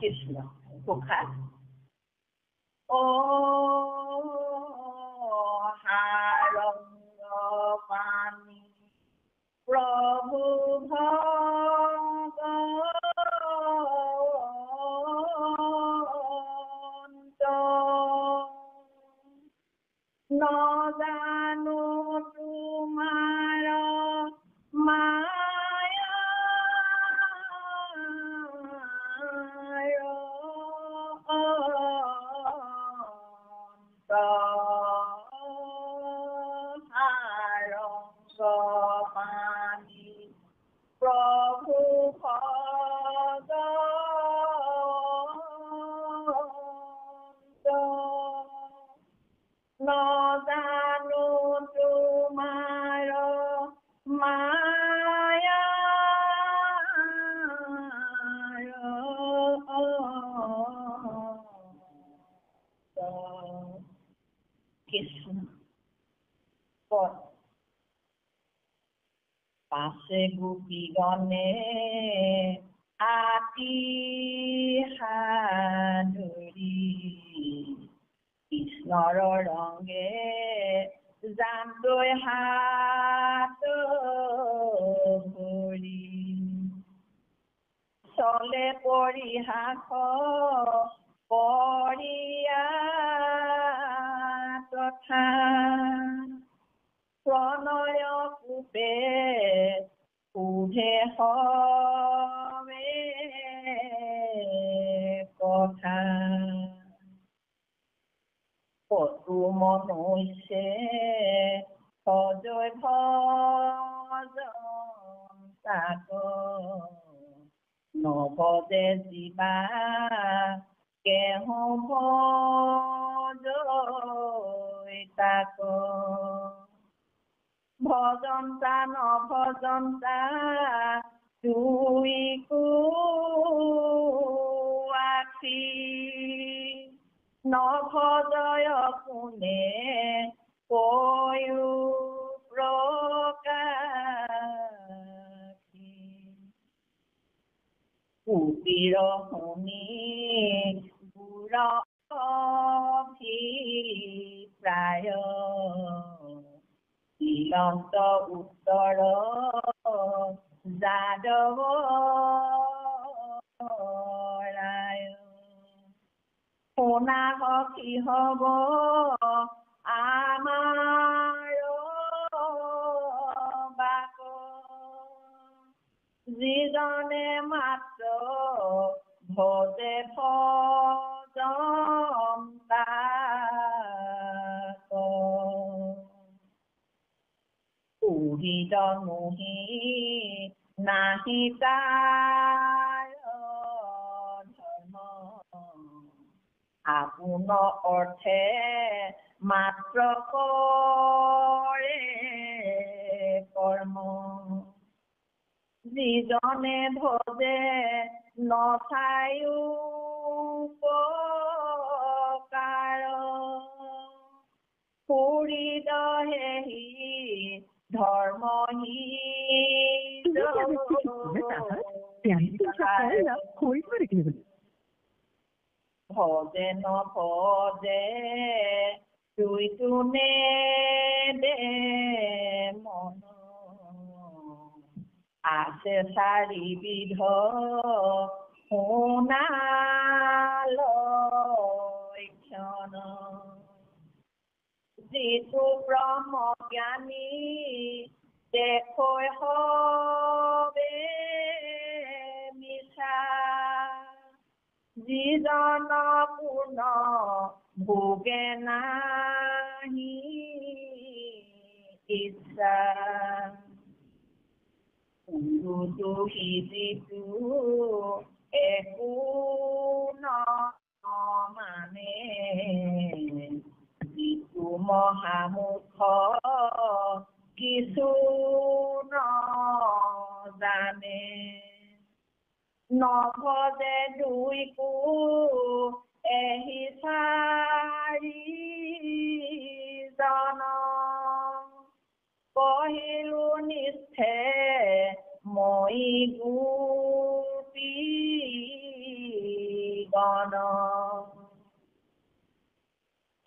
কৃষ্ণ ঘোষা ও হাৰংগ পানী প্ৰভু ভগৱন্ত নজানো তোমাৰ পানী প্ৰভু ভগৱন্ত নজানো তোমাৰ কৃষ্ণ পদ পাছে গোপীগণে আতি সাধুৰী কৃষ্ণৰ ৰঙে জানলৈ হাত ভৰি চলে পৰিহাস কৰিয়া তথা প্ৰণয় কূপে সোধে সবে কথা কতো মনুষ্যে সজয় ভজন তাক নভজে জীৱা কেহো ভজয় তাক ভজন্তা নভজন্তা দুই আখি নভজয় কোনে কৈও প্ৰকাশী কুটিৰ শুনি গুৰ অভিপ্ৰায় তিলন্ত উত্তৰ যাদৱ ৰায় শুনা কি হব আমাৰ বাক যিজনে মাত্ৰ ভজে ভজন তাক পুৰিত মুহি নাহি তাৰ ধৰ্ম আপোন অৰ্থে মাত্ৰ কৰে কৰ্ম যিজনে ভজে নচায়ো উপকাৰ পুৰিদহেহি ধৰ্মহীন ভজে নভজে তুইতো দে মন আছে চাৰিবিধ শুনালক্ষণ যিটো ব্ৰহ্ম জ্ঞানী দেখৈ হবে মিছা যিজন পূৰ্ণ ভোগে নাহি ইচ্ছা পুৰুষো যিটো একো মানে যিটো মহামূৰ্খ কিছু জানে নভজে দুইকো এহি চাৰিজন কহিলো নিষ্ঠে মই গোপী জীৱন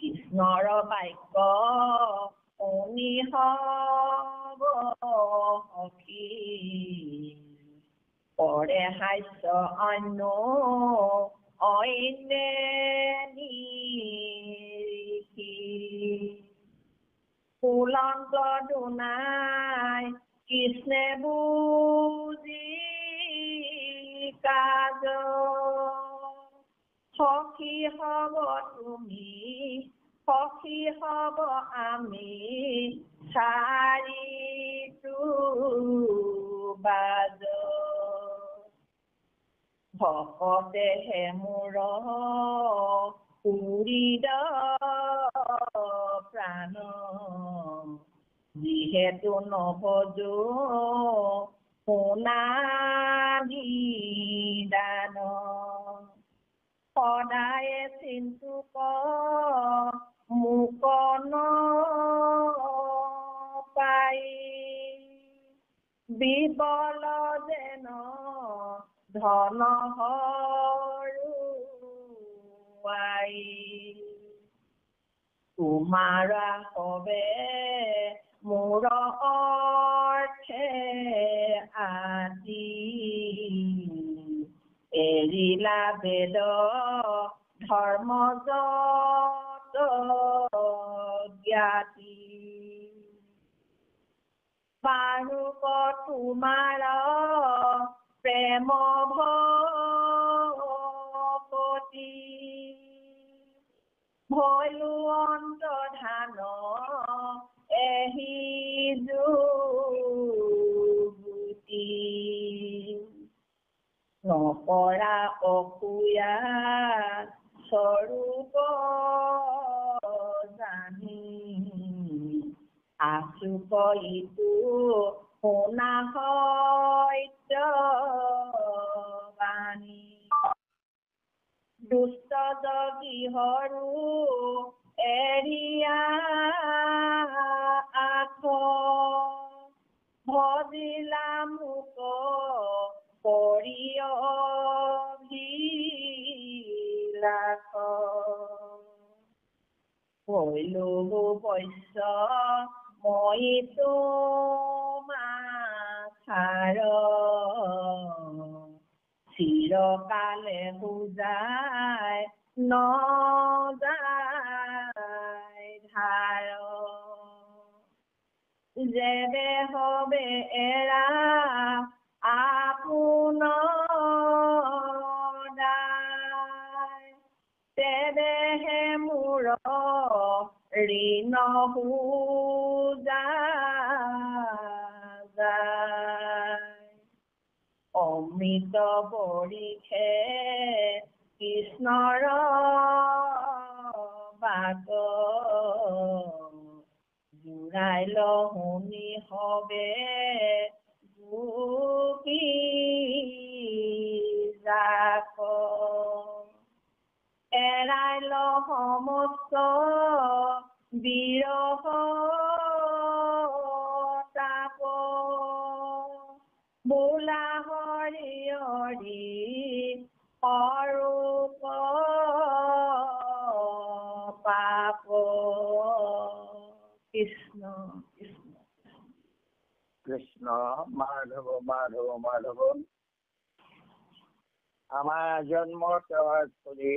কৃষ্ণৰ বাক্য শুনি হব সখী পৰে হাস্য অন্য অইনে নিৰিখি ফুলন্ত দুনাই কৃষ্ণে বুজি কাজ সখী হব তুমি সখী হব আমি চাৰিটো বাজ ভকতেহে মোৰ পুৰিদ প্ৰাণ যিহেতু নভজো শুনা নিদান সদায়ে চিন্তুক মোক পাই বিবল যেন ধন হৰুৱাই তোমাৰ হবে মোৰ অৰ্থে আদি এৰিলা বেদ ধৰ্ম যত জ্ঞাতি বাৰুক তোমাৰ প্ৰেম ভকতি ভৈলো অন্তৰ্ধান এহি যুগুতি নপৰা অসূয়া স্বৰূপ জানি আচুক ইটো শুনা সত্য বাণী দুষ্ট গৃহৰু এৰিয়া আঠ ভজিলা মোক কৰি অভিলাষ হৈলো বৈশ্য মই তোমাৰ চিৰকালে বুজাই নযায় ধাৰ যেবে হবে এৰা আপোনাৰ তেবেহে মোৰ ঋণ যায় অমৃত বৰিষে কৃষ্ণৰ বাক জুৰাই শুনি হবে গোপী যাক এৰাই সমস্ত বিৰহ তাপ বোলা হৰি হৰি অৰূপ পাপ কৃষ্ণ কৃষ্ণ কৃষ্ণ মাধৱ মাধৱ মাধৱ আমাৰ জন্মৰ সেৱা কৰি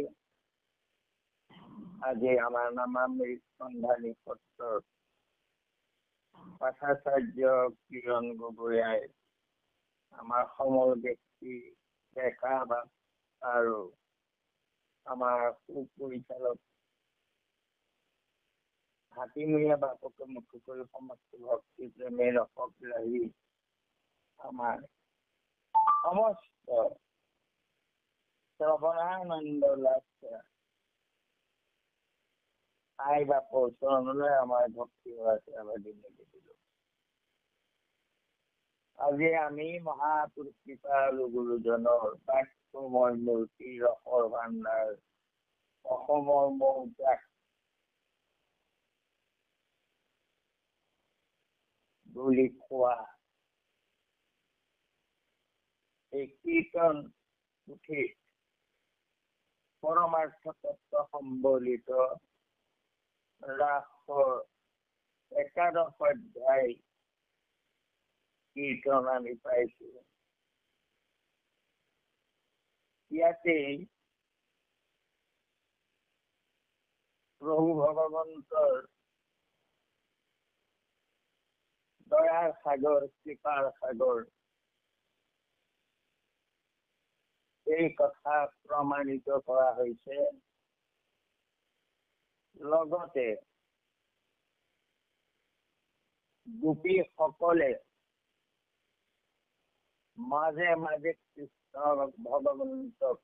আজি আমাৰ নামামৃত সন্ধানী সত্ৰৰ পাঠাচাৰ্য কিৰণ গগৈয়াই আমাৰ সমল ব্যক্তি ডেকা আৰু আমাৰ সুপৰিচালক হাতীমূৰীয়া বাপকে মুখ্য কৰি সমস্ত ভক্তি প্ৰেমে ৰসক ৰাহি আমাৰ সমস্ত শ্ৰৱণানন্দ লাভ কৰা আই বাপৰ চৰণলৈ আমাৰ ভক্তি হোৱাদি দিলো। আজি আমি মহাপুৰুষ কৃপালু গুৰুজনৰ বাক্যময় মূৰ্তি ৰসৰ ভাণ্ডাৰ অসমৰ মৌজাক বুলি কোৱা এই কীৰ্তন পুথি পৰমাৰ্থ তত্ত্ব সম্বলিত ৰাসৰ 11 অধ্যায় কীৰ্তন আমি পাইছো। ইয়াতে প্ৰভু ভগৱন্তৰ দয়াৰ সাগৰ, কৃপাৰ সাগৰ, এই কথা প্ৰমাণিত কৰা হৈছে। লগতে গোপীসকলে মাজে মাজে কৃষ্ণ ভগৱন্তক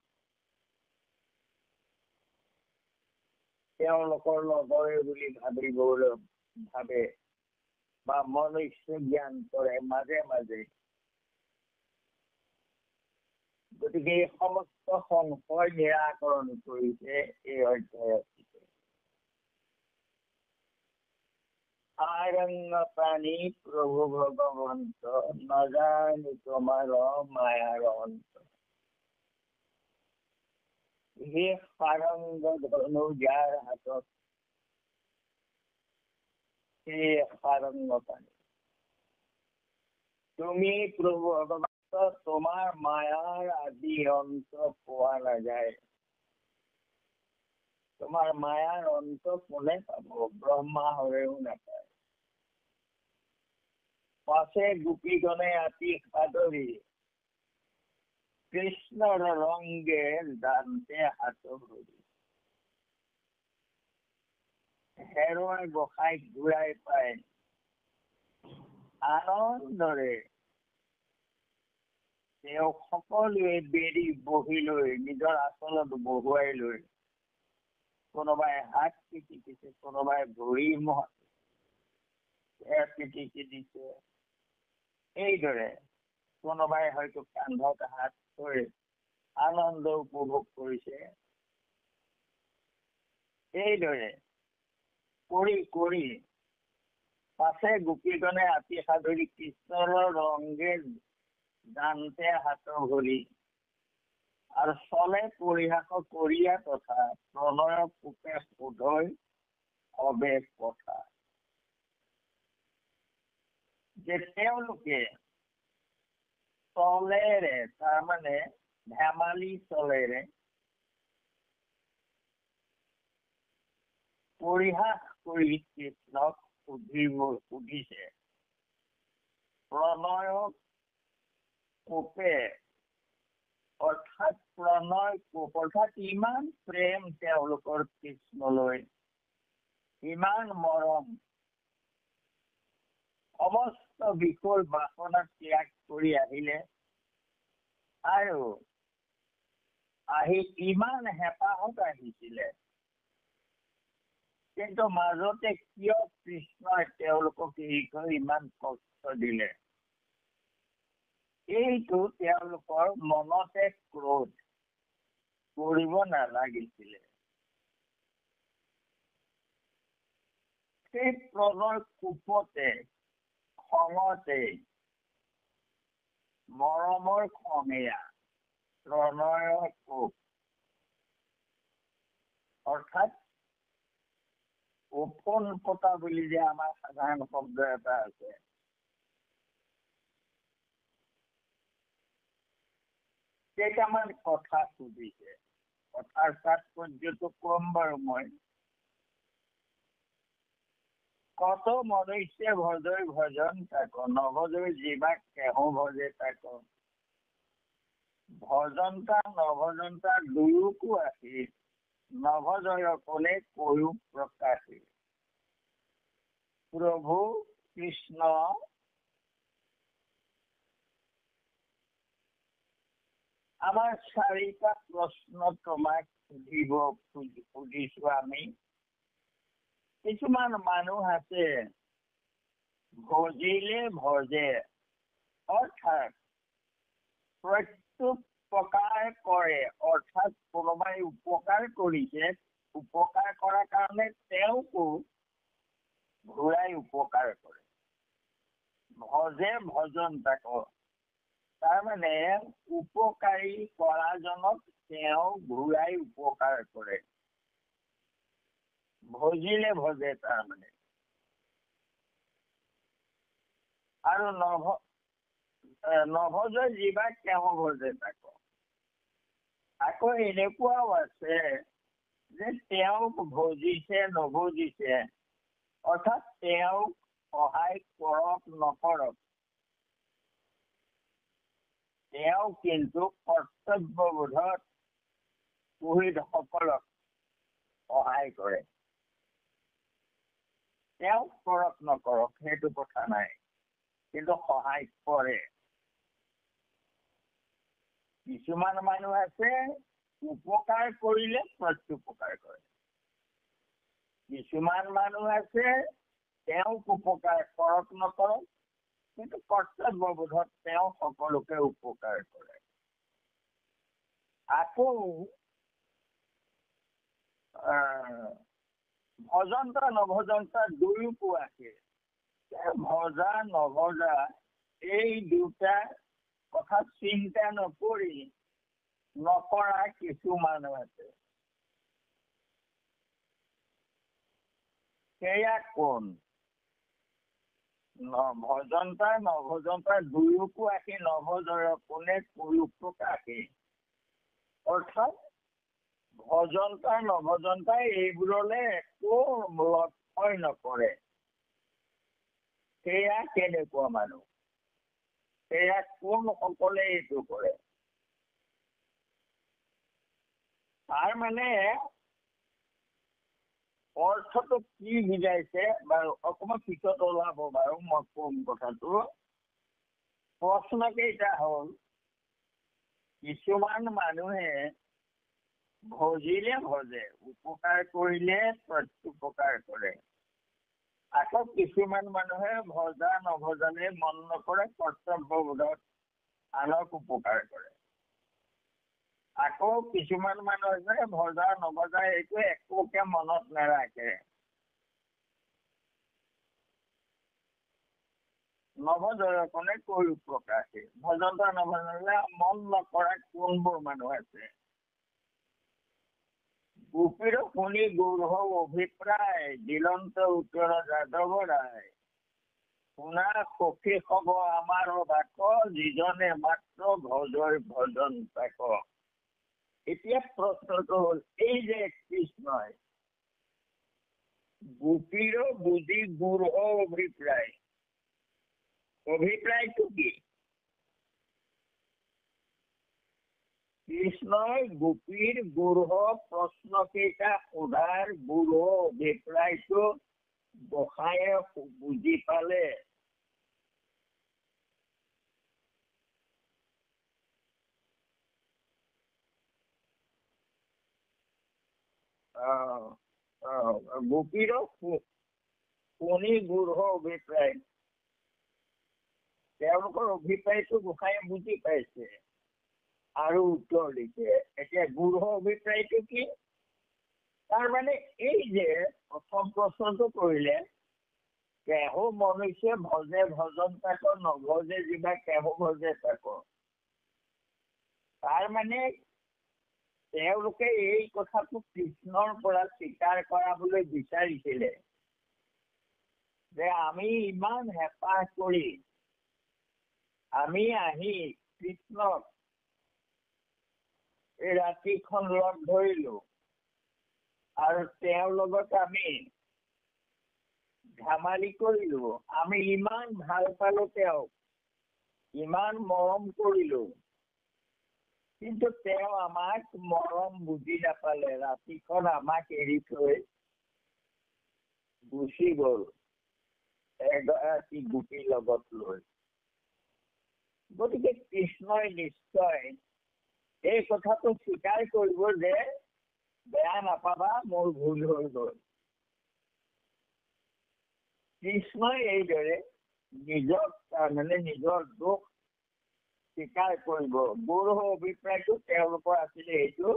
তেওঁলোকৰ লগৰে বুলি ভাবে বা মনুষ্য জ্ঞান কৰে মাজে মাজে। গতিকে এই সমস্ত সংশয় নিৰাকৰণ কৰিছে এই অধ্যায়ত। আৰণ্য প্ৰাণী প্ৰভু ভগৱন্ত, নাজানি তোমাৰ মায়াৰ অন্ত। হে সাৰংগ ধনু যাৰ হাতত, সেই সাৰংগ প্ৰাণী তুমি প্ৰভু ভগৱন্ত, তোমাৰ মায়াৰ আদি অন্ত পোৱা নাযায়। তোমাৰ মায়াৰ অন্ত কোনে পাব? ব্ৰহ্মা হৰেও নাপায়। পাছে গোপীগণে আতি সাদৰি, কৃষ্ণৰ ৰংগে দান্তে হাত ভৰি। হেৰুৱাই গোসাঁইক ঘূৰাই পায় আনন্দৰে তেওঁ সকলোৱে বেৰি বহি লৈ নিজৰ আচলত বহুৱাই লৈ, কোনোবাই হাত পিটিকিছে, কোনোবাই ভৰি পিটিকি দিছে, এইদৰে কোনোবাই হয়তো কান্ধত হাত থৈ আনন্দ উপভোগ কৰিছে। এইদৰে কৰি পাছে গোপীগণে আতি সাদৰি, কৃষ্ণৰ ৰংগে দান্তে হাত ভৰি, আৰু চলে পৰিহাস কৰিয়া তথা, প্ৰণয় কোপে শোধৈ অবেগ কথা। যে তেওঁলোকে চলেৰে, তাৰমানে ধেমালি চলেৰে পৰিহাস কৰি কৃষ্ণক সুধিছে। প্ৰণয় কোপে, অৰ্থাৎ প্ৰণয় কোপ, অৰ্থাৎ ইমান প্ৰেম তেওঁলোকৰ কৃষ্ণলৈ, ইমান মৰম, সমস্ত বিকুল বাসনা ত্যাগ কৰি আহিলে, আৰু আহি ইমান হেঁপাহত আহিছিলে, কিন্তু মাজতে কিয় কৃষ্ণই তেওঁলোকক ইমান কষ্ট দিলে? এইটো তেওঁলোকৰ মনতে ক্ৰোধ কৰিব নালাগিছিলে। সেই প্ৰণয় কোপতে, খঙতে, মৰমৰ খঙেয়া প্ৰণয়ৰ কোপ, অৰ্থাৎ ওফোন পতা বুলি যে আমাৰ সাধাৰণ শব্দ এটা আছে, কেইটামান কথা সুধিছে। কথাৰ তাৎপৰ্যটো কম বাৰু মই। কত মনুষ্য ভজৈ ভজন তাক, নভজৈ জীৱাক কেহ ভজে তাক। ভজন্তা নভজন্তা দুয়োকো আহি, নভজয় কোনে কৈও প্ৰকাশী। প্ৰভু কৃষ্ণ আমাৰ 4টা প্ৰশ্ন তোমাক সুধিছো আমি। কিছুমান মানুহ আছে ভজিলে ভজে, অৰ্থাৎ প্ৰত্যুক উপকাৰ কৰে, অৰ্থাৎ কোনোবাই উপকাৰ কৰিছে, উপকাৰ কৰাৰ কাৰণে তেওঁকো ঘূৰাই উপকাৰ কৰে। ভজে ভজন তাক, তাৰমানে উপকাৰী কৰাজনক তেওঁ ঘূৰাই উপকাৰ কৰে। ভজিলে ভজে তাৰমানে। আৰু নভজে যিবাক তেওঁ ভজে তাক। আকৌ এনেকুৱাও আছে যে তেওঁক ভজিছে নভজিছে, অৰ্থাৎ তেওঁক সহায় কৰক নকৰক, তেওঁ কিন্তু কৰ্তব্যবোধত পুৰোহিতসকলক সহায় কৰে। তেওঁক কৰক নকৰক সেইটো কথা নাই, কিন্তু সহায় কৰে। কিছুমান মানুহ আছে উপকাৰ কৰিলে প্ৰত্যুপকাৰ কৰে। কিছুমান মানুহ আছে তেওঁক উপকাৰ কৰক নকৰক, কিন্তু কৰ্তব্যবোধত তেওঁ সকলোকে উপকাৰ কৰে। আকৌ ভজন্তা নভজন্তা দুয়োকো আছে। ভজা নভজা এই দুটা কথা চিন্তা নকৰি নকৰা কিছু মানুহ আছে। সেয়া কোন? ভজন্তা নভজন্তা দুয়োকো আঁকি নভজৰ কোনে কুৰূপক আঁকি। অৰ্থাৎ ভজন্তা নভজন্তা এইবোৰলে একো লক্ষ্যই নকৰে। সেয়া কেনেকুৱা মানুহ? সেয়া কোনসকলে এইটো কৰে? তাৰ মানে অৰ্থটো কি বুজাইছে বাৰু অকণমান পিছত ওলাব বাৰু, মই কম কথাটো। প্ৰশ্ন কেইটা হ'ল, কিছুমান মানুহে ভজিলে ভজে, উপকাৰ কৰিলে প্ৰত্যুপকাৰ কৰে। আকৌ কিছুমান মানুহে ভজা নভজালে মন নকৰে, কৰ্তব্যবোধত আনক উপকাৰ কৰে। আকৌ কিছুমান মানুহ আছে ভজা নভজা এইটো একোকে মনত নাৰাখে। নভজৰ কোনে কুৰূপ প্ৰকাশে। ভজন্তা নভজলে মন নকৰা কোনবোৰ মানুহ আছে? গোপীৰ শুনি গৌৰৱ অভিপ্ৰায়, দিলন্ত উত্তৰ যাদৱ ৰায়। শুনা সখী হব আমাৰ বাক, যিজনে মাত্ৰ ভজৰ ভজন তাক। এতিয়া প্ৰশ্নটো হ'ল, এই যে কৃষ্ণই গোপীৰ বুজি গৌৰৱ অভিপ্ৰায়, অভিপ্ৰায়টো কি? কৃষ্ণই গোপীৰ গৌৰৱ প্ৰশ্ন কেইটা সোধাৰ গৌৰৱ অভিপ্ৰায়টো গোসাঁয়ে বুজি পালে। গোপীৰ শুনি গৌৰৱ অভিপ্ৰায়, তেওঁলোকৰ অভিপ্ৰায়টো গোসাঁয়ে বুজি পাইছে আৰু উত্তৰ দিছে। এতিয়া গৌৰৱ অভিপ্ৰায়টো কি? তাৰমানে এই যে প্ৰথম প্ৰশ্নটো কৰিলে, কেহো মনুষ্য ভজে ভজন তাক, নভজে যিবা কেহো ভজে তাক। তাৰমানে তেওঁলোকে এই কথাটো কৃষ্ণৰ পৰা স্বীকাৰ কৰাবলৈ বিচাৰিছিলে যে আমি ইমান হেঁপাহ কৰি আমি আহি কৃষ্ণক এই ৰাতিখন লগ ধৰিলো আৰু তেওঁৰ লগত আমি ধেমালি কৰিলো, আমি ইমান ভাল পালো তেওঁক, ইমান মৰম কৰিলো, কিন্তু তেওঁ আমাক মৰম বুজি নাপালে। ৰাতিখন আমাক এৰি থৈ গুচি গল এগৰাকী গোপীৰ লগত লৈ। গতিকে কৃষ্ণই নিশ্চয় এই কথাটো স্বীকাৰ কৰিব যে বেয়া নাপাবা, মোৰ ভুল হৈ গল। কৃষ্ণই এইদৰে নিজক তাৰমানে নিজৰ দোষ স্বীকাৰ কৰিব। গৌৰৱ অভিপ্ৰায়টো তেওঁলোকৰ আছিলে এইটো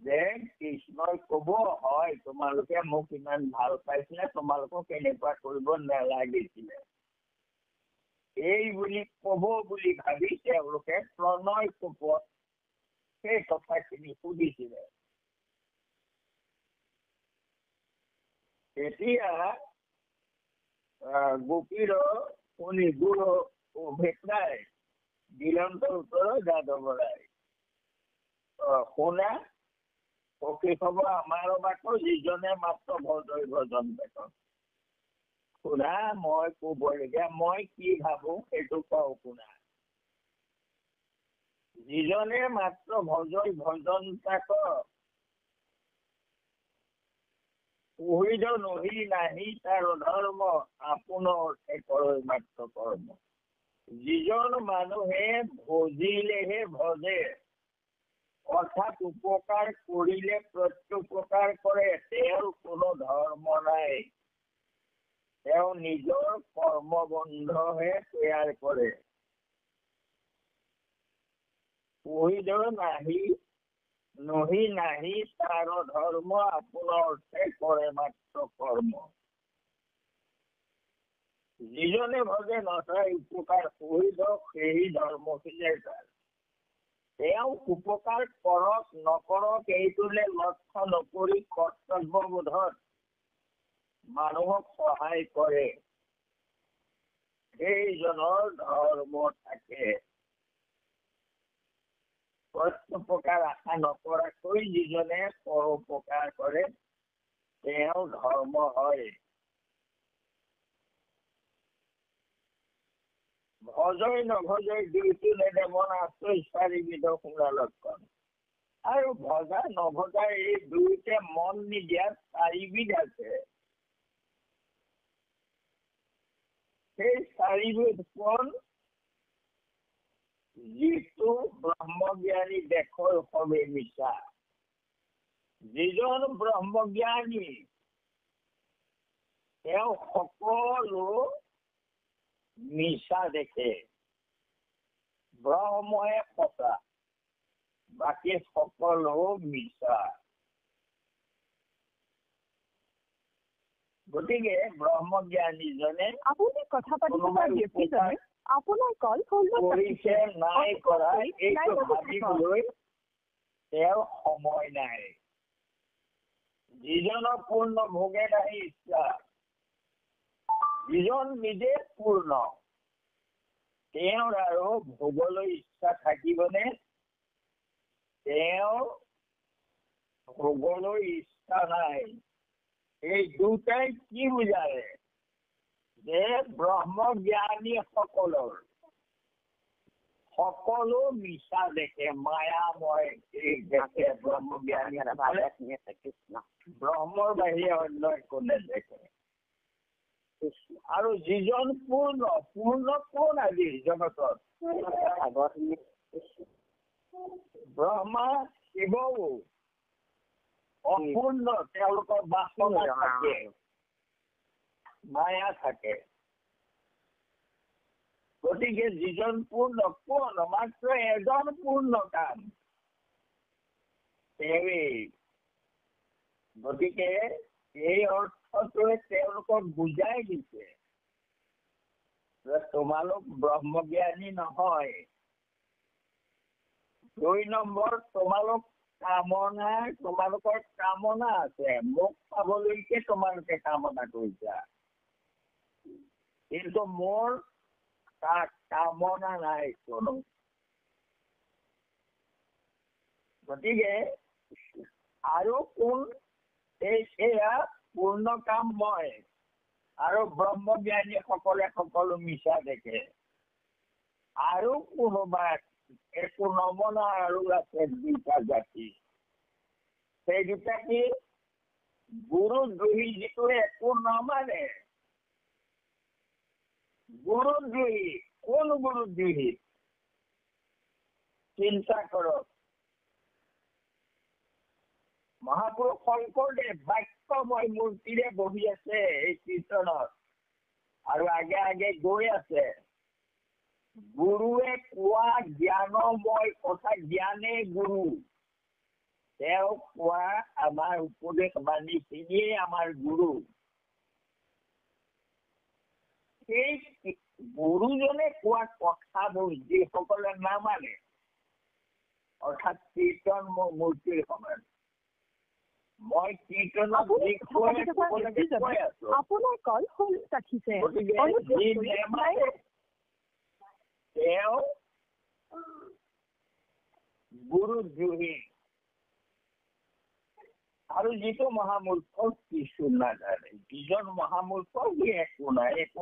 যে কৃষ্ণই কব, হয় তোমালোকে মোক ইমান ভাল পাইছিলে, তোমালোকক এনেকুৱা কৰিব নালাগিছিলে, এই বুলি কব বুলি ভাবি তেওঁলোকে প্ৰণয় কোপত সেই কথাখিনি সুধিছিলে। তেতিয়া গোপীৰ শুনি গুৰু ভেটনাই দিলন্ত উত্তৰ যাদৱ ৰায় শুনা সখী খব আমাৰ বাকো যিজনে মাত্ৰ ভজয় ভজন বেক শুনা মই কবলগীয়া মই কি ভাবো সেইটো কওঁ শুনা। যিজনে মাত্ৰ ভজয় ভজন তাক পুহিদ নহি নাহি তাৰ ধৰ্ম আপোনাৰ অৰ্থে কৰে মাত্ৰ কৰ্ম। যিজন মানুহে ভজিলেহে ভজে অৰ্থাৎ উপকাৰ কৰিলে প্ৰত্যুপকাৰ কৰে তেওঁৰ কোনো ধৰ্ম নাই। তেওঁ নিজৰ কৰ্মবন্ধহে তৈয়াৰ কৰে। পুহিদ নাহি নহি নাহি তাৰ ধৰ্ম আপোনাৰ অৰ্থে কৰে মাত্ৰ কৰ্ম। যিজনে ভজে নচাই উপকাৰ পুহিদ সেই ধৰ্মখিনিয়ে তাৰ। তেওঁ উপকাৰ কৰক নকৰক এইটোলে লক্ষ্য নকৰি কৰ্তব্যবোধত মানুহক সহায় কৰে সেইজনৰ ধৰ্ম থাকে। প্ৰত্যুপকাৰ আশা নকৰাকৈ যিজনে পৰোপকাৰ কৰে তেওঁ ধৰ্ম হয়। ভজয় নভজয় দুইটো নেদে মন আচৈ চাৰিবিধ শুনা লক্ষণ। আৰু ভজা নভজা এই দুইটা মন নিদিয়াত চাৰিবিধ আছে। সেই চাৰিবিধ কোন? যিটো ব্ৰহ্মজ্ঞানী দেখৰ সবে মিছা। যিজন ব্ৰহ্মজ্ঞানী তেওঁ সকলো মিছা দেখে। ব্ৰহ্মহে সঁচা বাকী সকলো মিছা। গতিকে ব্ৰহ্মজ্ঞানীজনে আপুনি কথা পাতি থকা ব্যক্তিজনে আপোনাৰ কল কৰিছে নাই কৰা এইটো ভাবিবলৈ তেওঁৰ সময় নাই। যিজনৰ পূৰ্ণ ভোগে নাই ইচ্ছা, যিজন নিজে পূৰ্ণ তেওঁৰ আৰু ভোগলৈ ইচ্ছা থাকিবনে? তেওঁৰ ভোগলৈ ইচ্ছা নাই। এই দুটাই কি বুজালে? যে ব্ৰহ্মজ্ঞানী সকলো মিছা দেখে, মায়াময় দেখে। ব্ৰহ্মজ্ঞানী ব্ৰহ্মৰ বাহিৰে অন্য একো নেদেখে। আৰু যিজন পূৰ্ণ কোন আজি জগতত? ব্ৰহ্মা শিৱও অপূৰ্ণ, তেওঁলোকৰ বাসনা থাকে, মায়া থাকে। গতিকে যিজন পূৰ্ণ কোন? মাত্ৰ এজন পূৰ্ণ কাম তেৱেই। গতিকে এই অৰ্থটোৱে তেওঁলোকক বুজাই দিছে যে তোমালোক ব্ৰহ্মজ্ঞানী নহয়। 2 নম্বৰ, তোমালোকৰ কামনা আছে, মোক পাবলৈকে তোমালোকে কামনা কৰিছা, কিন্তু মোৰ কামনা নাই কোনো। গতিকে আৰু কোন? এয়া পূৰ্ণ কাম মই, আৰু ব্ৰহ্মজ্ঞানী সকলে সকলো মিছা দেখে। আৰু কোনোবা একো নমনা আৰু আছে দুটা জাতি। সেই দুটা কি? গুৰুদ্ৰোহী, যিটো একো নমানে। গুৰুদ্ৰোহী কোন? গুৰুদ্ৰোহী চিন্তা কৰক। মহাপুৰুষ শংকৰদেৱ বাক্যময় মূৰ্তিৰে বহি আছে এই কীৰ্তনত, আৰু আগে আগে গৈ আছে। গুৰুৱে কোৱা জ্ঞানময় কথা, জ্ঞানে গুৰু। তেওঁ কোৱা আমাৰ উপদেশ বাণীখিনিয়ে আমাৰ গুৰু। সেই গুৰুজনে কোৱা কথাবোৰ যিসকলে নামানে, অৰ্থাৎ অৰ্থাৎ কীৰ্তন মোৰ মূৰ্তিৰ সমান। মই কীৰ্তনত আপুনি যি কৈ আছো, আপোনাৰ কল হ'ল ৰাখিছে। গতিকে যি নেমানে তেওঁ গুৰুদ্ৰোহী। আৰু যিটো মহামূৰ্খ কিছু নাজানে, যিজন মহামূৰ্খ সি একো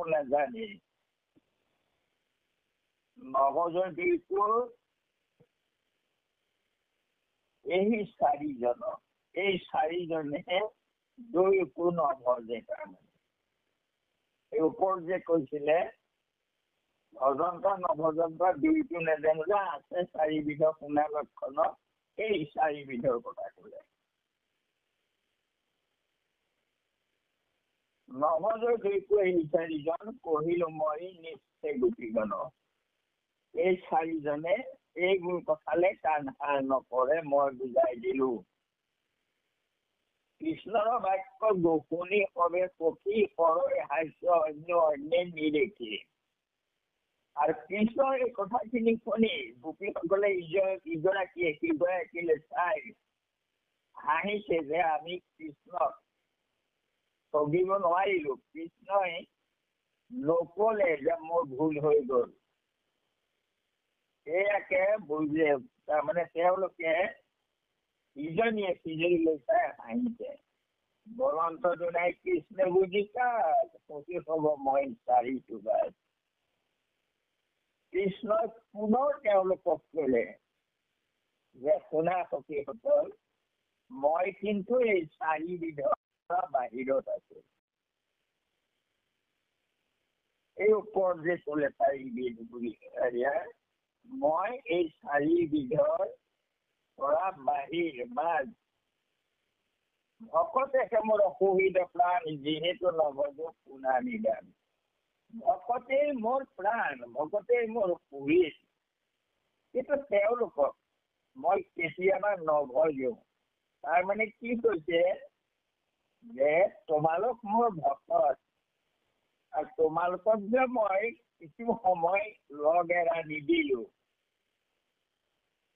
নাজানে। নৱজয়ন্তীৰ এই চাৰিজনে দুয়োকো নভজে। তাৰমানে এই ওপৰত যে কৈছিলে ভজন্ত নভজন্ত দুয়োটো নেজানিলে আছে চাৰিবিধ শুনা লক্ষণ, এই চাৰিবিধৰ কথা ক'লে। নভজৰ দুয়োকো এই চাৰিজন কহিলো মই নিশ্চয় গোপীগণ। এই চাৰিজনে এইবোৰ কথালে কাণ সাৰ নকৰে, মই বুজাই দিলো। কৃষ্ণৰ বাক্য গোপনী সবে সখী সৰৈ হাস্য অন্য নিদেখি। আৰু কৃষ্ণৰ এই কথাখিনি শুনি গোপীসকলে ইগৰাকীয়ে সিগৰাকীলৈ চাই হাঁহিছে যে আমি কৃষ্ণক ঠগিব নোৱাৰিলো। কৃষ্ণই নকলে যে মোৰ ভুল হৈ গল। এয়াকে বুজে, তাৰমানে তেওঁলোকে ইজনীয়ে সিজনীলৈ চাই হাঁহিছে। বলন্ত দুনাই কৃষ্ণ বুজিছা সখী হব মই চাৰিটো বাৰ। কৃষ্ণই পুনৰ তেওঁলোকক কলে যে শুনা সখীসকল, মই কিন্তু এই চাৰিবিধৰ বাহিৰত আছো। এই ওপৰত যে কলে চাৰিবিধ বুলি, মই এই চাৰিবিধৰ পৰা বাহিৰ মাজ। ভকতে মোৰ অসুবিধা প্ৰাণ যিহেতু নভজো শুনা নিদান। ভকতেই মোৰ প্ৰাণ, ভকতেই মোৰ সুহিত, কিন্তু তেওঁলোকক মই কেতিয়াবা নভজো। তাৰমানে কি কৈছে যে তোমালোক মোৰ ভকত, আৰু তোমালোকক যে মই কিছু সময় লগ এৰা নিদিলো।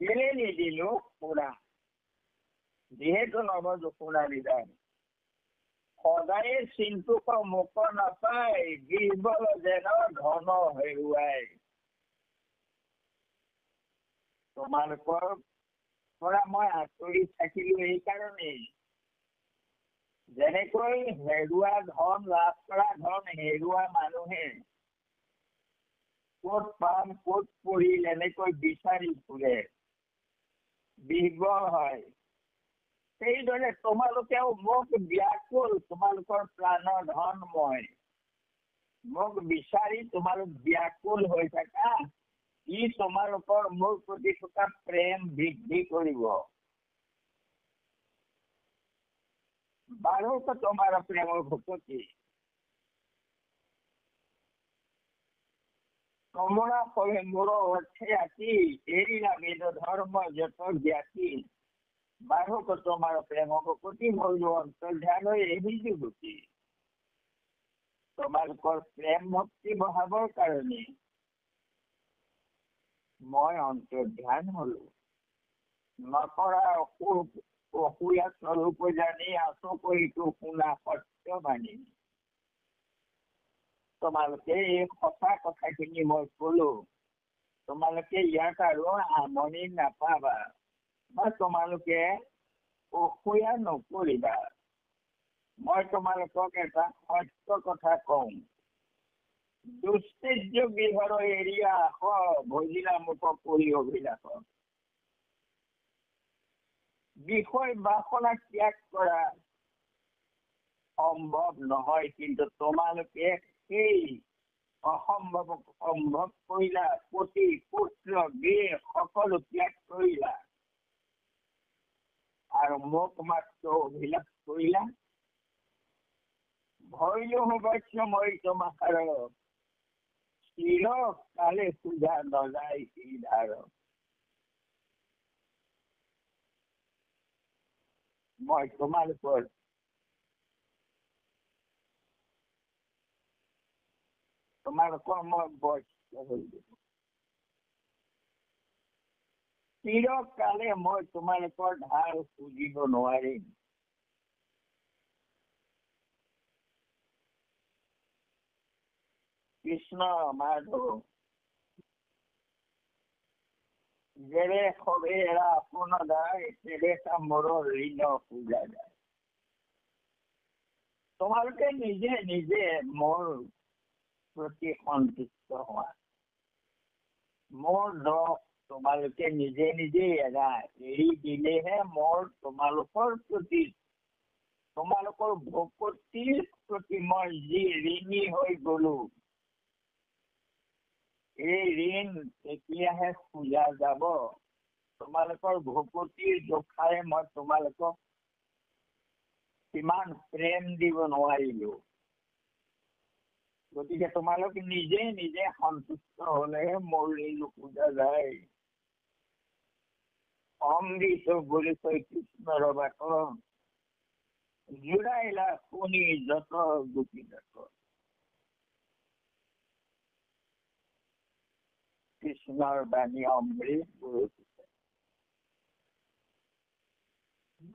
কেলে নিদিলো? শুনা, যিহেতু নভজো শুনা নিদান। সদায়ে চিন্তুক মুখ নাপায়, বিহ্বল যেন ধন হেৰুৱাই। তোমালোকৰ পৰা মই আঁতৰি থাকিলো এইকাৰণেই, যেনেকৈ হেৰুৱা ধন লাভ কৰা ধন হেৰুৱা মানুহে ক'ত পাম ক'ত পৰিল এনেকৈ বিচাৰি ফুৰে, বিহ্বল হয়। সেইদৰে তোমালোকেও মোক ব্যাকুল, তোমালোকৰ প্ৰাণৰ ধন মই, মোক বিচাৰি তোমালোক ব্যাকুল হৈ থাকা। ই তোমালোকৰ মোৰ প্ৰতি থকা প্ৰেম বৃদ্ধি কৰিব। বাঢ়ক তোমাৰ প্ৰেমৰ ভকতি। তোমরা ফলে মোর অর্থে আছি, এরিলা বেদ ধর্ম যত জ্ঞাতি। বাঢ়ক তোমার প্রেম ভকতি, হইল অন্তর্ধান এই যুগতি। তোমালোকৰ প্ৰেম ভক্তি বঢ়াবৰ কাৰণে মই অন্তৰ্ধান হলো। নকৰা অসুয়া স্বৰূপ জানি আছো কৰিতো শুনা সত্য মানি। তোমালোকে এই সঁচা কথাখিনি মই কলো, তোমালোকে ইয়াক আৰু আমনি নাপাবা বা তোমালোকে অসূয়া নকৰিবা। মই তোমালোকক এটা সত্য কথা কওঁ, দুষ্টেৰ্য বিহৰ এৰিয়া আস, ভজিলা মুখ কৰি অভিলাষ। বিষয় বাসনা ত্যাগ কৰা সম্ভৱ নহয়, কিন্তু তোমালোকে সেই অসম্ভৱক সম্ভৱ কৰিলা। পতি পুত্ৰ গৃহ সকলো ত্যাগ কৰিলা আৰু মোক মাত্ৰ অভিলাষ কৰিলা। ভৈলো সবস্য মই তোমাৰ চিৰ কালে সুধা নজাই ধাৰ। মই তোমালোকৰ মই বয়স্ক হৈ গলো। চিৰকালে মই তোমালোকৰ ধাৰ খুজিব নোৱাৰিম। কৃষ্ণ মাধৱ যেৰে সবে এৰা আপোনা যায় তেৰে মোৰৰ ঋণ পূজা যায়। তোমালোকে নিজে নিজে মোৰ প্ৰতি সন্তুষ্ট হোৱা। মোৰ দোষ তোমালোকে নিজে নিজে এৰি দিলেহে মোৰ তোমালোকৰ প্ৰতি তোমালোকৰ ভকতিৰ প্ৰতি মই যি ঋণী হৈ গলো, এই ঋণ তেতিয়াহে পূজা যাব। তোমালোকৰ ভকতিৰ জোখাৰে মই তোমালোকক কিমান প্ৰেম দিব নোৱাৰিলো। গতিকে তোমালোক নিজে নিজে সন্তুষ্ট হলেহে মোৰ ঋণ পূজা যায়। অমৃত বুলি কৈ কৃষ্ণৰ বাক জোৰাইলা শুনি যত গোপী যাক। কৃষ্ণৰ বাণী অমৃত বৰষিছে।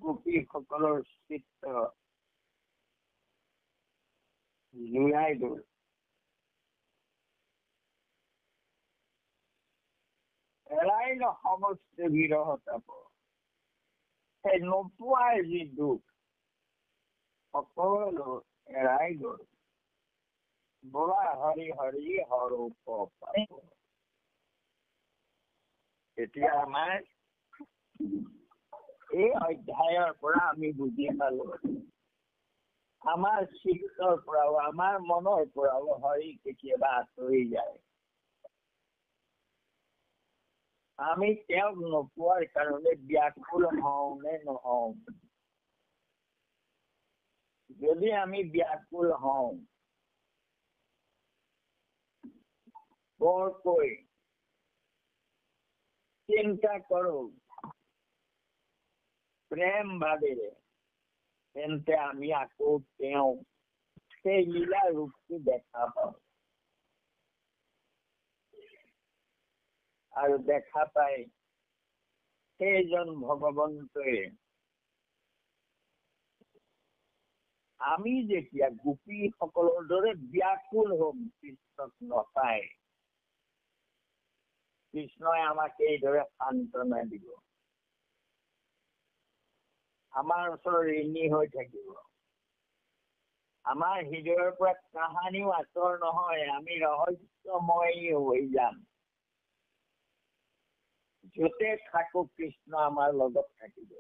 গোপীসকলৰ চিত্ত জোৰাই গল। এৰাই ন সমস্ত বিৰহ তাপ, সেই নোপোৱাৰ যি দুখ সকলো এৰাই গল। বোলা হৰি হৰি হৰূপ পাপ। এতিয়া আমাৰ এই অধ্যায়ৰ পৰা আমি বুজি পালো, আমাৰ চিত্তৰ পৰাও আমাৰ মনৰ পৰাও হৰি কেতিয়াবা আঁতৰি যায়। আমি তেওঁক নোপোৱাৰ কাৰণে ব্যাকুল হওঁ নে নহওঁ। যদি আমি ব্যাকুল হওঁ, বৰকৈ চিন্তা কৰো প্ৰেম ভাৱেৰে, তেন্তে আমি আকৌ তেওঁ সেই লীলা ৰূপটো দেখা পাওঁ। আৰু দেখা পাই সেইজন ভগৱন্তই আমি যেতিয়া গোপীসকলৰ দৰে ব্যাকুল হম কৃষ্ণক নপাই, কৃষ্ণই আমাক এইদৰে সান্তনা দিব। আমাৰ ওচৰত ঋণী হৈ থাকিব। আমাৰ হৃদয়ৰ পৰা কাহানিও আঁতৰ নহয়, আমি ৰহস্যময় হৈ যাম। যতে থাকো কৃষ্ণ আমাৰ লগত থাকিব।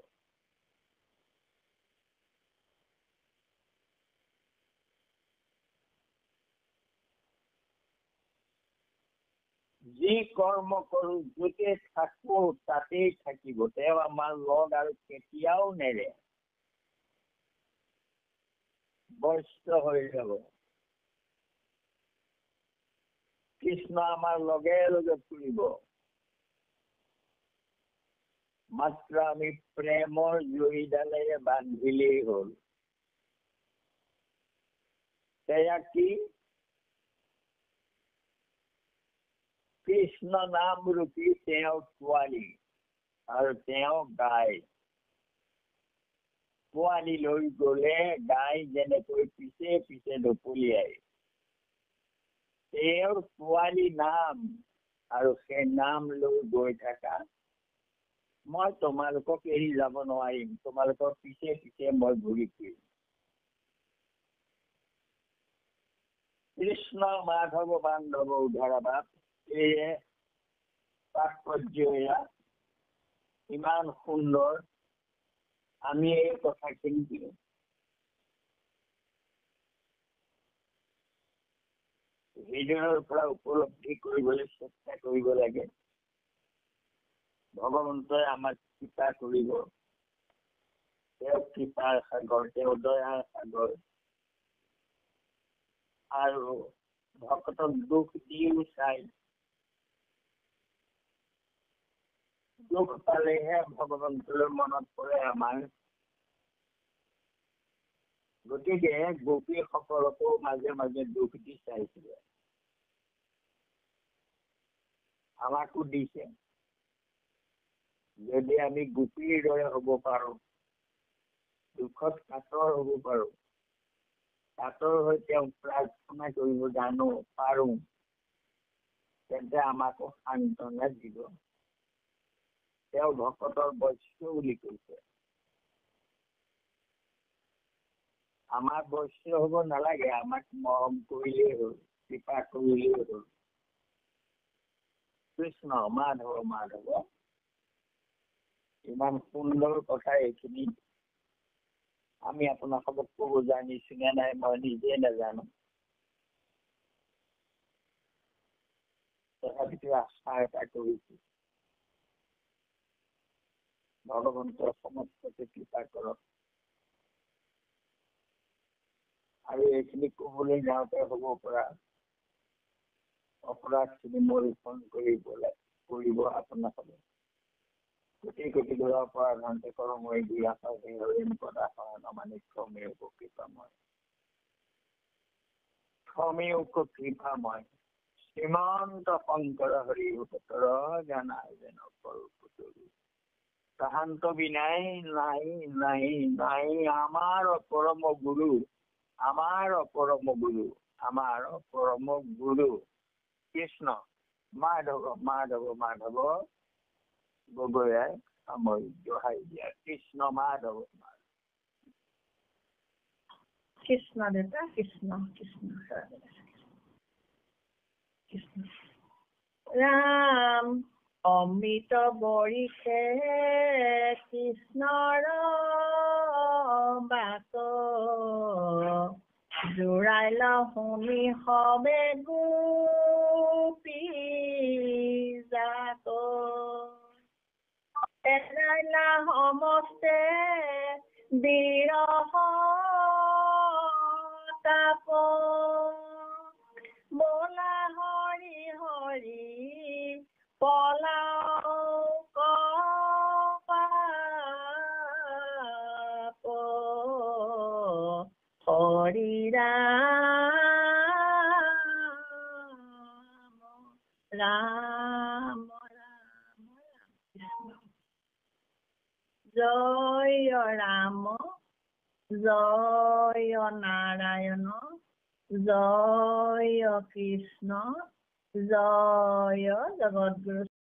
যি কৰ্ম কৰো যতে থাকো তাতেই থাকিব। তেওঁ আমাৰ লগ আৰু কেতিয়াও নেৰে। বস্ত হৈ যাব। কৃষ্ণ আমাৰ লগে লগে ফুৰিব। মাত্ৰ আমি প্ৰেমৰ জৰিডালেৰে বান্ধিলেই হ'ল। সেয়া কি? কৃষ্ণ নাম ৰূপী তেওঁ ছোৱালী, আৰু তেওঁ গায়। পোৱালি লৈ গলে গাই যেনেকৈ পিছে পিছে ঢপলিয়াই, তেওঁৰ পোৱালি নাম আৰু সেই নাম লৈ গৈ থাকা। মই তোমালোকক এৰি যাব নোৱাৰিম, তোমালোকৰ পিছে পিছে মই ঘূৰি ফুৰিম। কৃষ্ণ মাধৱ বান্ধৱ উদ্ধাৰ বাপ, এয়ে তাৎপৰ্য এয়া। ইমান সুন্দৰ। আমি এই কথাখিনি হৃদয়ৰ পৰা উপলব্ধি কৰিবলৈ চেষ্টা কৰিব লাগে। ভগৱন্তই আমাক কৃপা কৰিব। তেওঁ কৃপাৰ সাগৰ, তেওঁ দয়াৰ সাগৰ। আৰু ভকতক দুখ দিও চাই, দুখ পালেহে ভগৱন্তলৈ মনত পৰে আমাৰ। গতিকে গোপীসকলকো মাজে মাজে দুখ দি চাইছিলে, আমাকো দিছে। যদি আমি গোপীৰ দৰে হ'ব পাৰোঁ, দুখত কাতৰ হ'ব পাৰোঁ, কাতৰ হৈ তেওঁক প্ৰাৰ্থনা কৰিব জানো পাৰোঁ, তেন্তে আমাকো সান্তনা দিব। তেওঁ ভকতৰ বৈশ্য বুলি কৈছে। আমাৰ বৈশ্য হ'ব নালাগে, আমাক মৰম কৰিলেই হ'ল, কৃপা কৰিলেই হ'ল। কৃষ্ণ মাধৱ মাধৱ, ইমান সুন্দৰ কথা এইখিনি আমি আপোনালোকক ক'ব জানিছো নে নাই মই নিজে নাজানো। তথাপিতো আশা এটা কৰিছো, ভগৱন্তৰ সমস্ততে কৃপা কৰক। আৰু এইখিনি ক'বলৈ যাওঁতে হ'ব পৰা অপৰাধখিনি মৰিখন কৰিব আপোনালোকে। কোটি কোটি ঘৰৰ পৰা ধনতে কৰময় দিয়া ক্ৰমে কৃপাময়, ক্ৰমেও কৃপাময় শ্ৰীমন্ত শংকৰ হৰি ভকতৰ জানাই যেন পুতৰি তাহান্ত বিনাই নাই নাই নাই আমাৰ পৰম গুৰু, আমাৰ পৰম গুৰু, আমাৰ পৰম গুৰু কৃষ্ণ মাধৱ মাধৱ মাধৱ গগৈয়াই সামৰি দোহাই দিয়া। কৃষ্ণ মাধৱ মাধৱ। কৃষ্ণ দেউতা, কৃষ্ণ কৃষ্ণ কৃষ্ণ। ৰাম অমৃত বৰিষে কৃষ্ণৰ বাক, জোৰাইল শুনি সবে গোপী জাক, এৰাইলা সমস্তে বিৰহ তাপ, বোলা হৰি হৰি পলাওক পাপ, হৰি ৰাম ৰাম ৰাম কৃষ্ণ। জয় ৰাম জয় নাৰায়ণ জয় কৃষ্ণ জয় জগতগুৰু